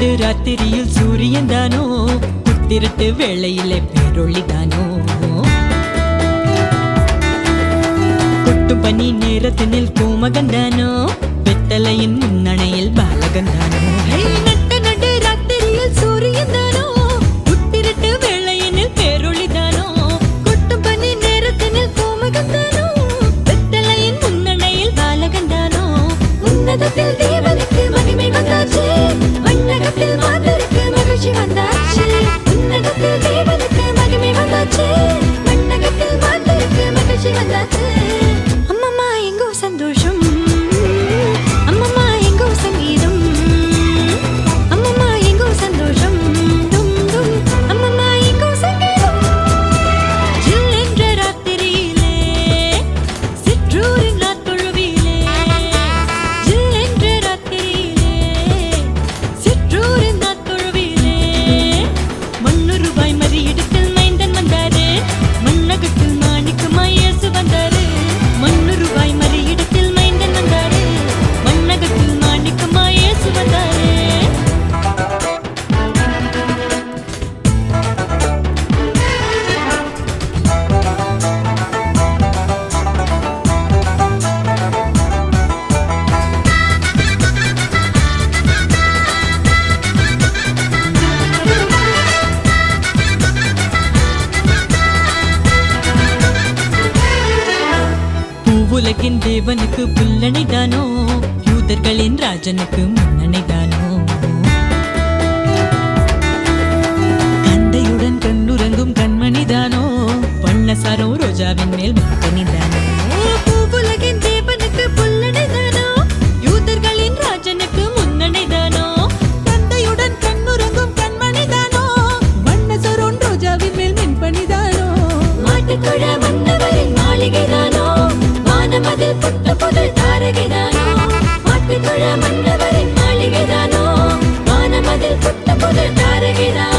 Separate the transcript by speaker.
Speaker 1: நடு ராத்திரியில் சூரியன் தானோ, புத்திரட்டு வேளையிலே பேரொளி தானோ, கொட்டும் பனி நேரத்தினில் கோமகன் தானோ, வெத்தலையின் முன்னணையில் பாலகன் தானோ. நடு ராத்திரியில் சூரியன் தானோ, புத்திரட்டு வேளையினில் பேரொளி தானோ, கொட்டும் பனி நேரத்தினில் கோமகன் தானோ, வெத்தலையின் முன்னணையில் பாலகன் தானோ. உன்னதத்தில் தேவனுக்கு மகிமை வந்தாச்சு, மண்ணகத்தில் மாந்தருக்கு மகிழ்ச்சி வந்தாச்சு. உன்னதத்தில் தேவனுக்கு மகிமை வந்தாச்சு, மண்ணகத்தில் மாந்தருக்கு மகிழ்ச்சி வந்தாச்சு. அம்மம்மா எங்கோ சந்தோஷம், அம்மம்மா எங்கோ சங்கீதம், அம்மம்மா எங்கோ சந்தோஷம், டும் டும் அம்மம்மா எங்கோ சங்கீதம். ஜில் என்ற ராத்திரியிலே சிற்றூரின் நாத்தொழுவிலே, ஜில் என்ற ராத்திரியிலே சிற்றூரின் நாத்தொழுவிலே, மண்ணுருவாய் மறியிடத்தில் மைந்தன் வந்தாரு, மண்ணகத்தில் மாணிக்கமாய் இயேசு வந்தாரு. மண்ணுருவாய் மறியிடத்தில் மைந்தன் வந்தாரு, மண்ணகத்தில் மாணிக்கமாய் இயேசு வந்தாரு. பூவுலகின் தேவனுக்கு புல்லணை தானோ, யூதர்களின் ராஜனுக்கு முன்னணை தானோ, கந்தையுடன் கண்ணுறங்கும் கண்மணி தானோ, வண்ணசாரோ ரோஜாவின் மேல் முத்தனி தானோ. பூவுலகின் தேவனுக்கு புல்லணை தானோ, யூதர்களின் ராஜனுக்கு முன்னணை தானோ, கந்தையுடன் கண்ணுறங்கும் கண்மணி தானோ, வண்ணசாரோன் ரோஜாவின் மேல் மின்பனி தானோ. மாட்டுக்குழ மன்னவரின் மாளிகை தானோ, வானமதில் புத்த புதல் தாரகை தானோ. மாட்டுக்குழ மன்னவரின் மாளிகை தானோ, வானமதில் புத்த புதல் தாரகை தானோ.